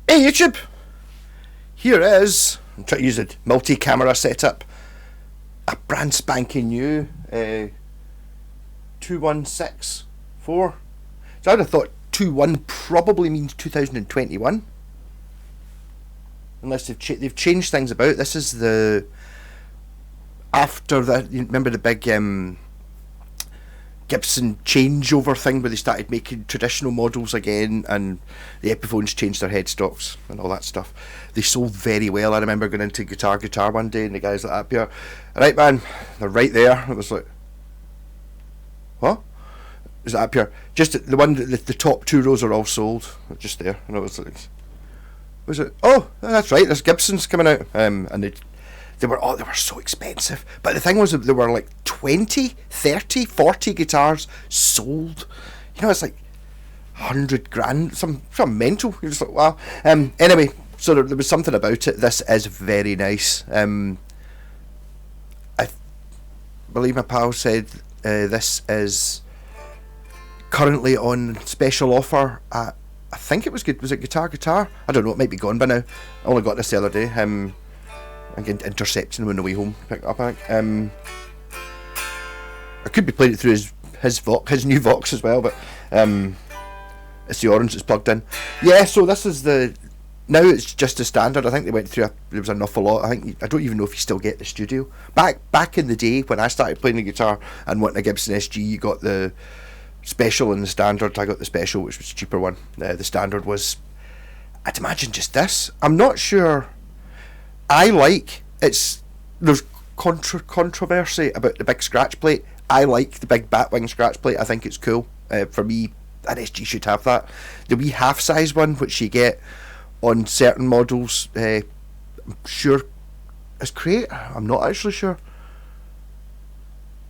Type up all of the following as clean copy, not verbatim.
Hey YouTube! Here is, I'm trying to use a multi-camera setup, a brand spanking new 2164. So I'd have thought 21 probably means 2021. Unless they've changed things about. This is the, after that, you remember the big Gibson changeover thing where they started making traditional models again, and the Epiphones changed their headstocks and all that stuff. They sold very well. I remember going into Guitar one day and the guys like up here, right man, they're right there. It was like, what? Is that up here? Just the one, the top two rows are all sold, just there. And it was like, was it? Oh, that's right. There's Gibsons coming out, and they were so expensive. But the thing was, there were like 20, 30, 40 guitars sold. You know, it's like 100 grand, some mental. You're just like, wow. Anyway, so there was something about it. This is very nice. I believe my pal said this is currently on special offer at, I think it was good. Was it Guitar? I don't know. It might be gone by now. I only got this the other day. I'm getting intercepting him on the way home. Pick it up, I think. I could be playing it through his new Vox as well, but it's the orange that's plugged in. Yeah, so this is now it's just a standard. I think they went through there was an awful lot. I don't even know if you still get the studio. Back in the day when I started playing the guitar and wanting a Gibson SG, you got the special and the standard. I got the special, which was a cheaper one. The standard was, I'd imagine, just this. I'm not sure. There's controversy about the big scratch plate. I like the big batwing scratch plate. I think it's cool. For me, an SG should have that. The wee half size one, which you get on certain models, I'm sure is Craig. I'm not actually sure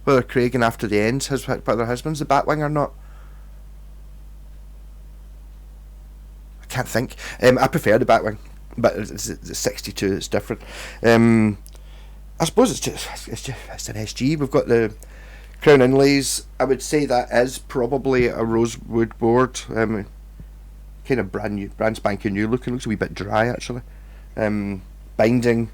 whether Craig and After the Ends whether his one's the batwing or not. I can't think. I prefer the batwing, but it's 62. It's different. I suppose it's an SG. We've got the crown inlays. I would say that is probably a rosewood board. Kind of brand spanking new looking. Looks a wee bit dry actually. Binding.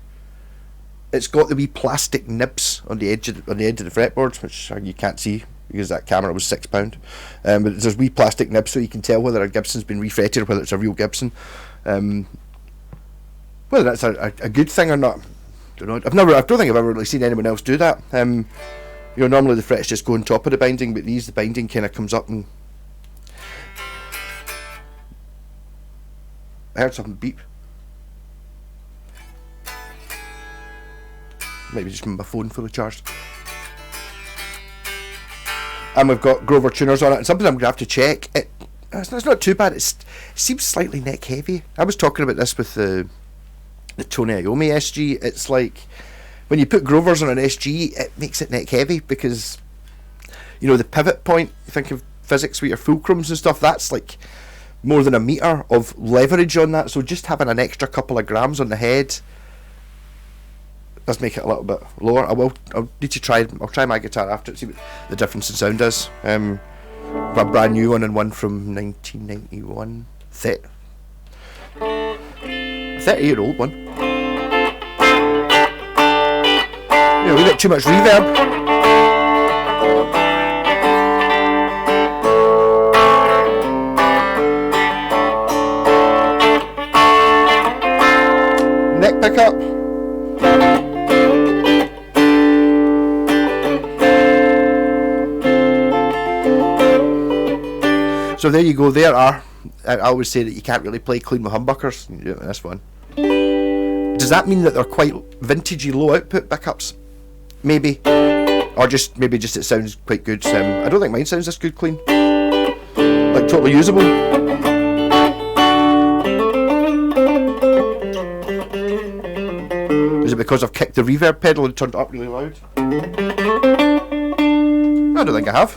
It's got the wee plastic nibs on the edge of the fretboards, which you can't see because that camera was £6. But there's wee plastic nibs, so you can tell whether a Gibson's been refretted or whether it's a real Gibson. Whether that's a good thing or not, I don't know. I don't think I've ever really seen anyone else do that. Normally the frets just go on top of the binding, but the binding kind of comes up and. I heard something beep. Maybe just my phone fully charged. And we've got Grover tuners on it, and something I'm going to have to check. It's not too bad. It seems slightly neck heavy. I was talking about this with the Tony Iommi SG. It's like when you put Grovers on an SG, it makes it neck heavy because the pivot point. You think of physics with your fulcrums and stuff. That's like more than a meter of leverage on that. So just having an extra couple of grams on the head does make it a little bit lower. I'll need to try. I'll try my guitar after to see what the difference in sound is. A brand new one and one from 1991. 30-year-old one. We got too much reverb. Neck pickup. So there you go. There are. I always say that you can't really play clean with humbuckers. You do it in this one. Does that mean that they're quite vintagey low output pickups? Maybe. Or maybe it sounds quite good. I don't think mine sounds this good clean. Like totally usable. Is it because I've kicked the reverb pedal and turned it up really loud? I don't think I have.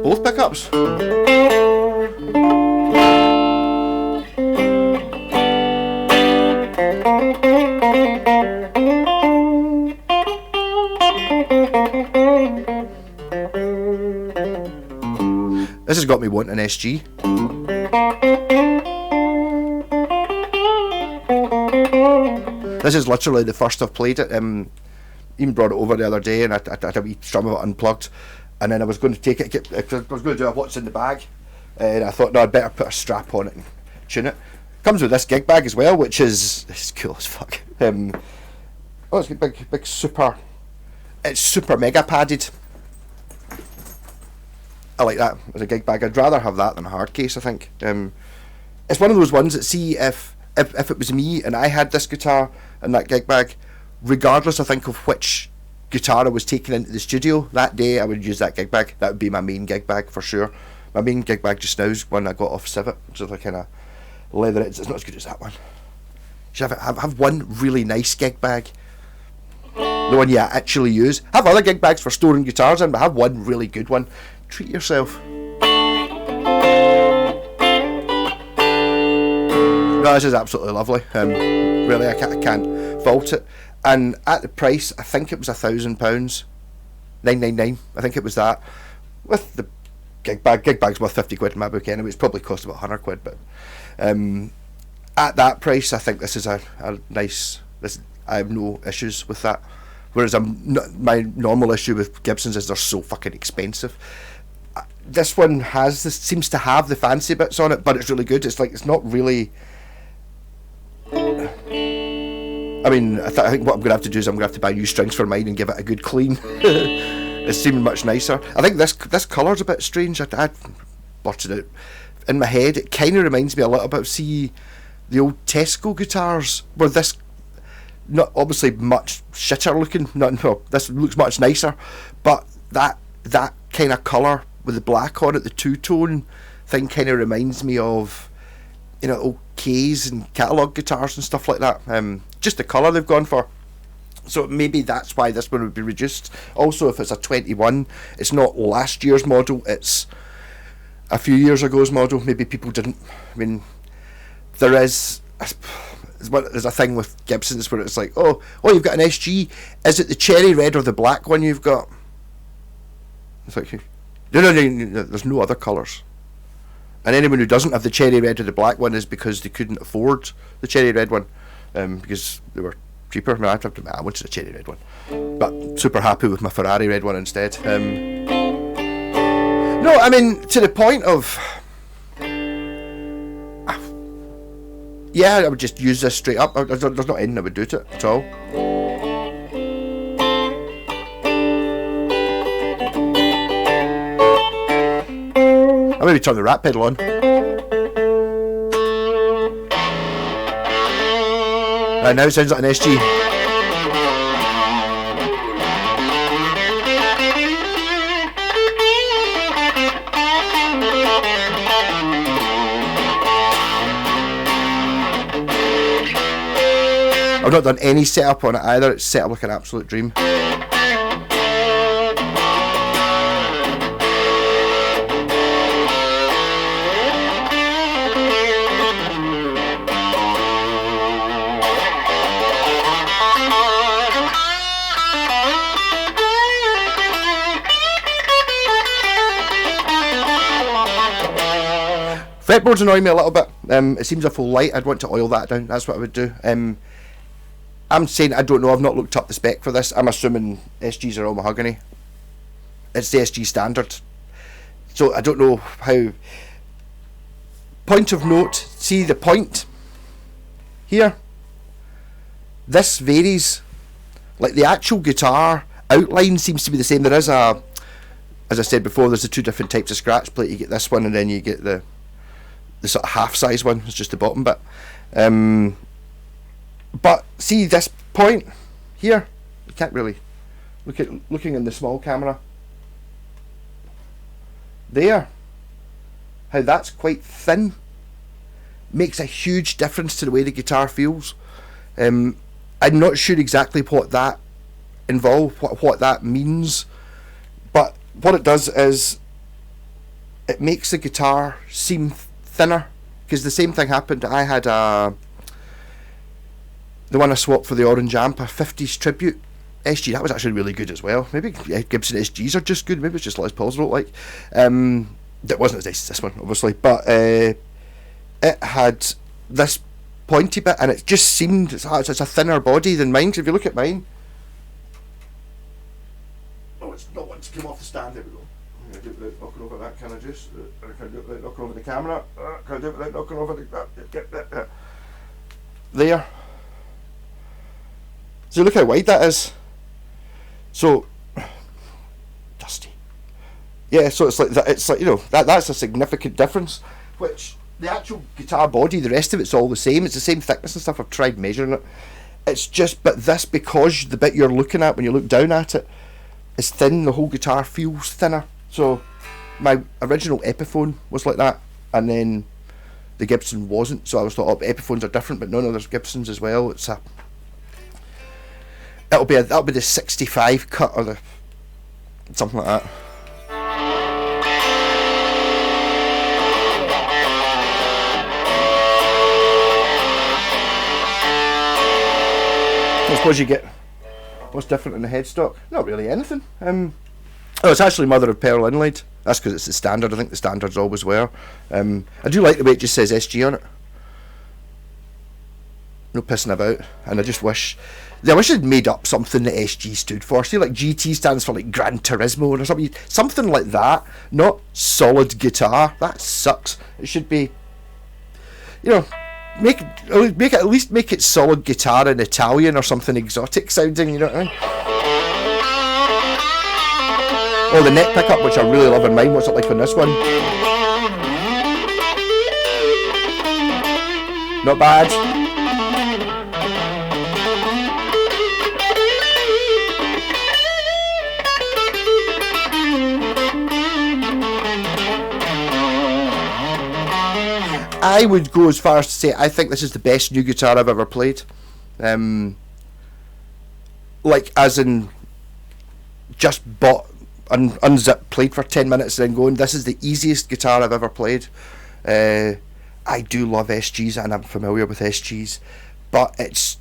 Both pickups. This has got me wanting an SG. This is literally the first I've played it. Even brought it over the other day, and I had a wee strum of it unplugged, and then I was going to take it. I was going to do a what's in the bag, and I thought, no, I'd better put a strap on it and tune it. Comes with this gig bag as well, which is cool as fuck. It's big super. It's super mega padded. I like that as a gig bag. I'd rather have that than a hard case, I think. It's one of those ones that, see, if it was me and I had this guitar and that gig bag, regardless I think of which guitar I was taking into the studio that day, I would use that gig bag. That would be my main gig bag for sure. My main gig bag just now is one I got off Civet, which is like kind of leather. It's not as good as that one. You should have one really nice gig bag, the one you actually use. Have other gig bags for storing guitars in, but have one really good one. Treat yourself. No, this is absolutely lovely. Really, I can't fault it. And at the price, I think it was £1,000, £999. I think it was that. With the gig bag's worth 50 quid in my book anyway. It's probably cost about 100 quid, but at that price, I think this is a nice. I have no issues with that. Whereas my normal issue with Gibsons is they're so fucking expensive. This one seems to have the fancy bits on it, but it's really good. It's like, it's not really. I mean, I think what I'm going to have to do is I'm going to have to buy new strings for mine and give it a good clean. It's seeming much nicer. I think this colour's a bit strange. I blotted it in my head. It kind of reminds me a little bit of, see, the old Tesco guitars, where this, not obviously much shitter looking. This looks much nicer, but that kind of colour with the black on it, the two-tone thing, kind of reminds me of, you know, old K's and catalogue guitars and stuff like that. Just the colour they've gone for. So maybe that's why this one would be reduced. Also, if it's a 21, it's not last year's model, it's a few years ago's model. Maybe people didn't. I mean, there's a thing with Gibsons where it's like, oh, you've got an SG. Is it the cherry red or the black one you've got? It's like, no, there's no other colours. And anyone who doesn't have the cherry red or the black one is because they couldn't afford the cherry red one, because they were cheaper. I mean, I wanted a cherry red one, but super happy with my Ferrari red one instead. No, I mean, to the point of, yeah, I would just use this straight up. There's not anything I would do to it at all. I'll maybe turn the rat pedal on. Right, now it sounds like an SG. I've not done any setup on it either. It's set up like an absolute dream. Fretboards annoy me a little bit. It seems a full light. I'd want to oil that down. That's what I would do. I'm saying I don't know. I've not looked up the spec for this. I'm assuming SGs are all mahogany. It's the SG standard. So I don't know how. Point of note, see the point here? This varies. Like the actual guitar outline seems to be the same. There is as I said before, there's the two different types of scratch plate. You get this one and then you get the sort of half size one. It's just the bottom bit. But see this point here, you can't really looking in the small camera there, how that's quite thin makes a huge difference to the way the guitar feels. I'm not sure exactly what that involves, what that means, but what it does is it makes the guitar seem thinner, because the same thing happened. I had the one I swapped for the Orange Amp, a 50s Tribute SG. That was actually really good as well. Maybe Gibson SGs are just good. Maybe it's just Les Pauls I don't like. It wasn't as nice as this one, obviously, but it had this pointy bit, and it just seemed it's a thinner body than mine. 'Cause if you look at mine, oh, it's not wanting to come off the stand. There we go. I'm going to do it without knocking over that can of juice. Can I do it without knocking over the camera? Can I do it without knocking over the... There. So look how wide that is. So dusty. Yeah, so it's like that. It's like, you know, that's a significant difference. Which the actual guitar body, the rest of it's all the same. It's the same thickness and stuff. I've tried measuring it. It's just, but this, because the bit you're looking at when you look down at it is thin. The whole guitar feels thinner. So my original Epiphone was like that, and then the Gibson wasn't. So I was thought, oh, Epiphones are different, but no, there's Gibsons as well. That'll be the 65 cut or the something like that. I suppose you get what's different in the headstock? Not really anything. Oh, it's actually mother of pearl inlaid. That's because it's the standard. I think the standards always were. I do like the way it just says SG on it. No pissing about. And I wish they'd made up something that SG stood for. See, like GT stands for like Gran Turismo or something. Something like that. Not solid guitar. That sucks. It should be, you know, make it at least make it solid guitar in Italian or something exotic sounding. You know what I mean? Oh, the neck pickup, which I really love in mine. What's it like on this one? Not bad. I would go as far as to say I think this is the best new guitar I've ever played. Like, as in, just bought, unzipped, played for 10 minutes and then going, this is the easiest guitar I've ever played. I do love SGs and I'm familiar with SGs, but it's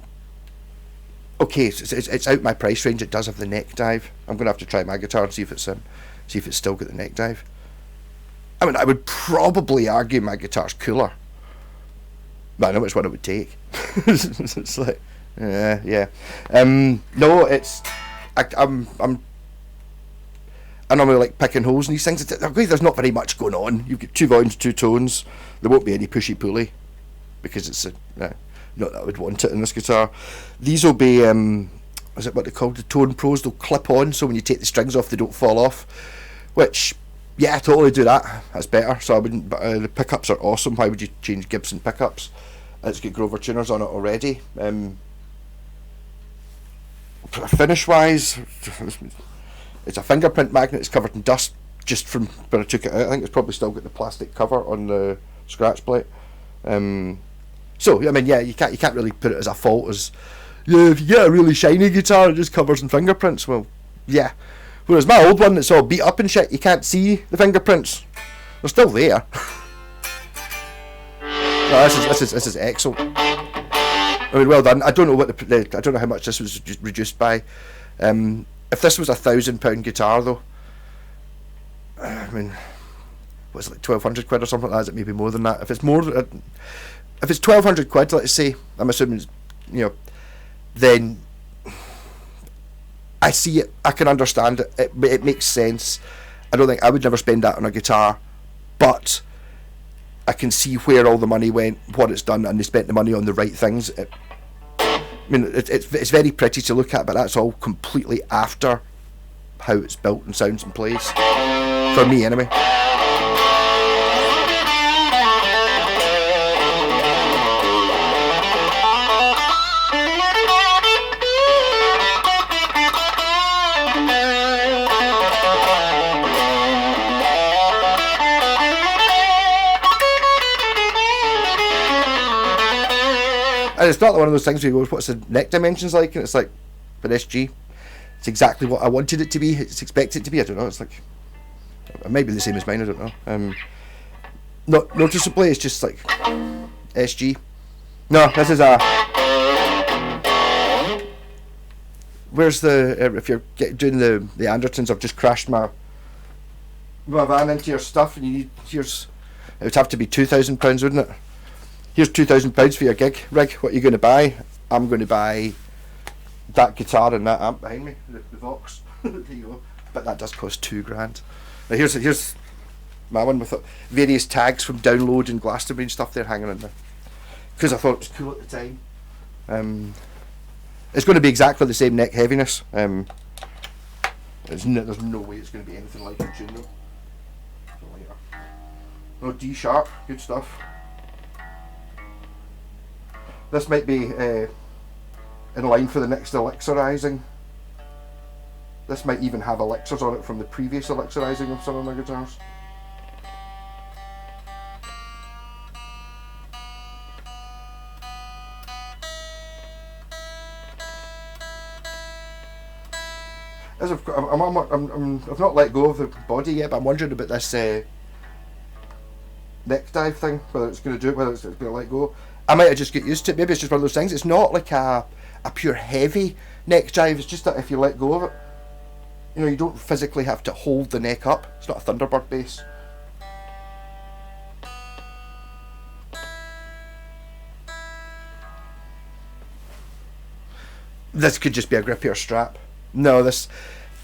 okay. It's out my price range. It does have the neck dive. I'm gonna have to try my guitar and see if it's still got the neck dive. I mean, I would probably argue my guitar's cooler, but I know which one it would take. It's like, yeah. No, it's I normally like picking holes in these things. There's not very much going on. You've got 2 volumes, 2 tones. There won't be any pushy pulley because it's not that I would want it in this guitar. These will be is it what they call the Tone Pros? They'll clip on, so when you take the strings off, they don't fall off. Which, yeah, I totally do that. That's better. So I wouldn't. But the pickups are awesome. Why would you change Gibson pickups? It's got Grover tuners on it already. Finish wise, it's a fingerprint magnet. It's covered in dust just from when I took it out. I think it's probably still got the plastic cover on the scratch plate. So I mean, yeah, you can't really put it as a fault as, yeah, if you get a really shiny guitar, it just covers in fingerprints. Well, yeah. Whereas my old one that's all beat up and shit, you can't see the fingerprints. They're still there. No, this is excellent. I mean, well done. I don't know what I don't know how much this was reduced by. If this was £1,000 guitar though, I mean, what's it, like 1,200 quid or something like that? Is it maybe more than that? If it's more, if it's 1,200 quid, let's say, I'm assuming, then I see it. I can understand it. It makes sense. I don't think I would never spend that on a guitar, but I can see where all the money went, what it's done, and they spent the money on the right things. I mean, it's very pretty to look at, but that's all completely after how it's built and sounds and plays. For me, anyway. And it's not one of those things where you go, what's the neck dimensions like? And it's like, for SG, it's exactly what I wanted it to be. It's expected to be. I don't know. It's like, it might be the same as mine. I don't know. Not noticeably. It's just like SG. No, this is a. Where's the? If you're doing the Andertons, I've just crashed my my van into your stuff, and you need it would have to be £2,000, wouldn't it? Here's £2,000 for your gig rig. What are you going to buy? I'm going to buy that guitar and that amp behind me, the Vox. There you go. But that does cost £2,000. Now here's my one with various tags from Download and Glastonbury and stuff there hanging in there, because I thought it was cool at the time. It's going to be exactly the same neck heaviness. There's no way it's going to be anything like a tune though. No, D sharp, good stuff. This might be in line for the next elixirizing. This might even have elixirs on it from the previous elixirizing of some of my guitars. As I've not let go of the body yet, but I'm wondering about this neck dive thing, whether it's going to do it, whether it's going to let go. I might have just get used to it. Maybe it's just one of those things. It's not like a pure heavy neck drive. It's just that if you let go of it, you know, you don't physically have to hold the neck up. It's not a Thunderbird bass. This could just be a grippier strap. No,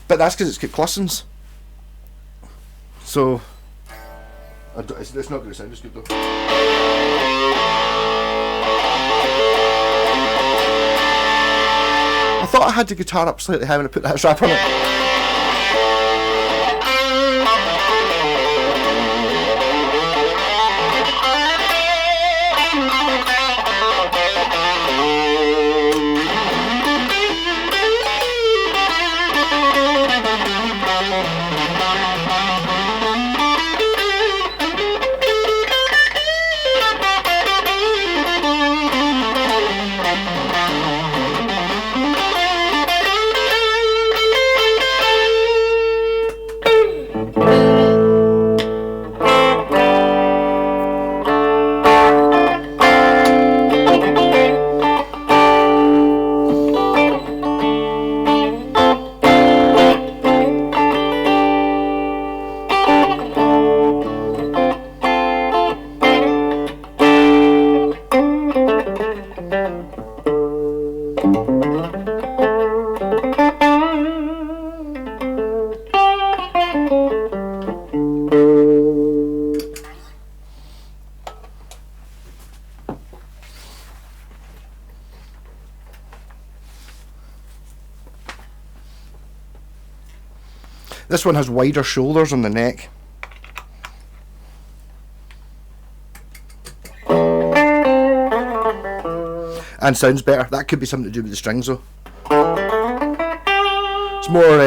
but that's because it's got Clussons. So, it's not going to sound as good though. I thought I had the guitar up slightly high when I put that strap on it. This one has wider shoulders on the neck. And sounds better. That could be something to do with the strings though. It's more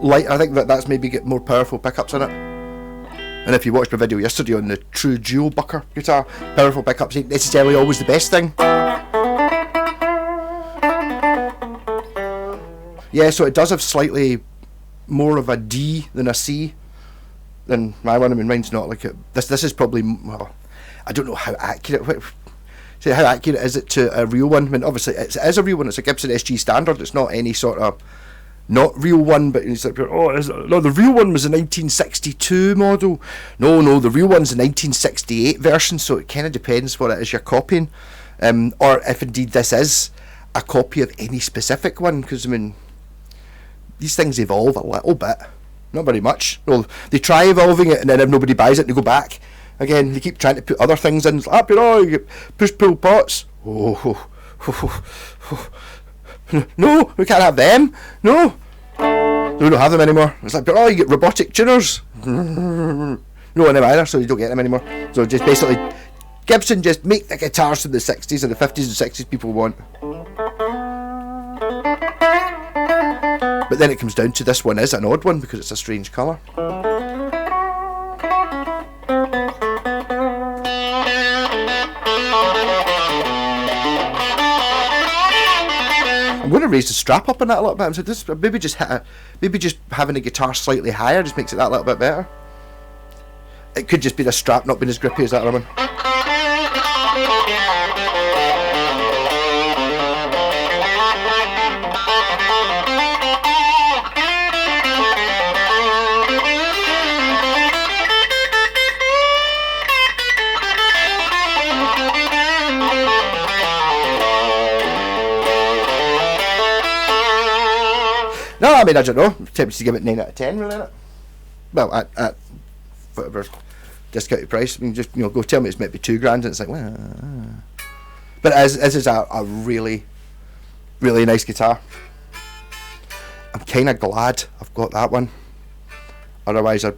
light. I think that's maybe get more powerful pickups in it. And if you watched my video yesterday on the true dual bucker guitar, powerful pickups ain't necessarily always the best thing. Yeah, so it does have slightly more of a D than a C than my one. I mean, mine's not like it. This is probably, well, I don't know how accurate. How accurate is it to a real one? I mean, obviously it is a real one. It's a Gibson SG standard. It's not any sort of not real one. But it's like, oh, no, the real one was a 1962 model. No, the real one's a 1968 version. So it kind of depends what it is you're copying, or if indeed this is a copy of any specific one. Because I mean, these things evolve a little bit, not very much. Well, they try evolving it, and then if nobody buys it, they go back again. They keep trying to put other things in. It's like, you get push pull pots. Oh, no, we can't have them. No, we don't have them anymore. It's like, you get robotic tuners. No one them either, so you don't get them anymore. So just basically, Gibson just make the guitars from the 60s and the 50s and 60s people want. But then it comes down to this one is an odd one because it's a strange colour. I'm going to raise the strap up on that a little bit. So this maybe just having the guitar slightly higher just makes it that little bit better. It could just be the strap not being as grippy as that other one. I mean, I don't know. I'm tempted to give it 9 out of 10, really, innit? Well, at whatever discounted price. I mean, just, you know, go tell me it's maybe $2,000, and it's like, well, but as is a really, really nice guitar. I'm kind of glad I've got that one. Otherwise, I'd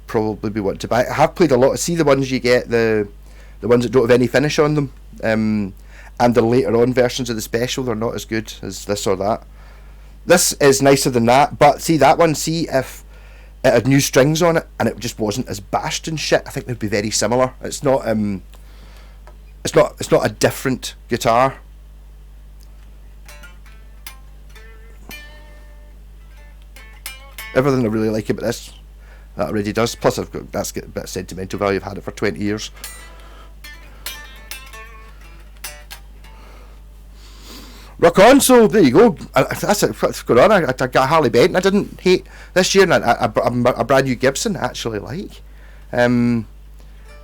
probably be wanting to buy it. I have played a lot. See the ones you get, the ones that don't have any finish on them, and the later on versions of the special, they're not as good as this or that. This is nicer than that, but see that one, see if it had new strings on it and it just wasn't as bashed and shit, I think they'd be very similar. It's not a different guitar. Everything I really like about this, that already does. Plus that's got a bit of sentimental value. I've had it for 20 years. Rock on, so there you go. That's it. What's going on? I got Harley Benton I didn't hate this year, and a brand new Gibson I actually like. Oh,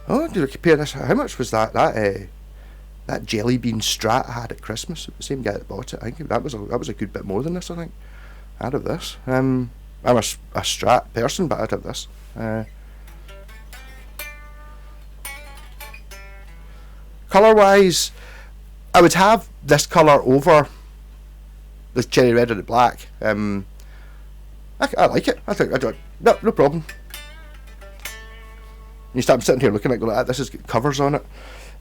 did I compare this? How much was that that Jelly Bean Strat I had at Christmas? The same guy that bought it. I think that was a good bit more than this. I think I'd have this. I'm a Strat person, but I'd have this. Colour wise, I would have this colour over this cherry red or the black. I like it. I think I do. No problem. You start sitting here looking at it, going, like, this has got covers on it.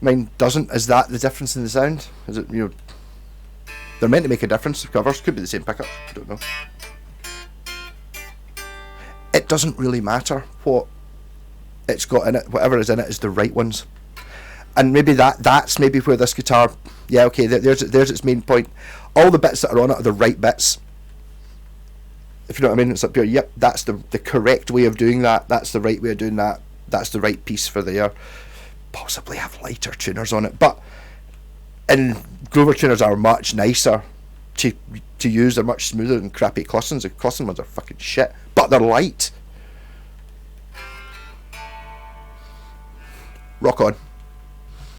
Mine doesn't. Is that the difference in the sound? Is it, you know, they're meant to make a difference. The covers could be the same pickup. I don't know. It doesn't really matter what it's got in it. Whatever is in it is the right ones. And maybe that's maybe where this guitar, yeah, okay, there's its main point. All the bits that are on it are the right bits. If you know what I mean, it's up here. Yep, that's the correct way of doing that. That's the right way of doing that. That's the right piece for there. Possibly have lighter tuners on it, but and Grover tuners are much nicer to use. They're much smoother than crappy Clussons. The Clusson ones are fucking shit, but they're light. Rock on.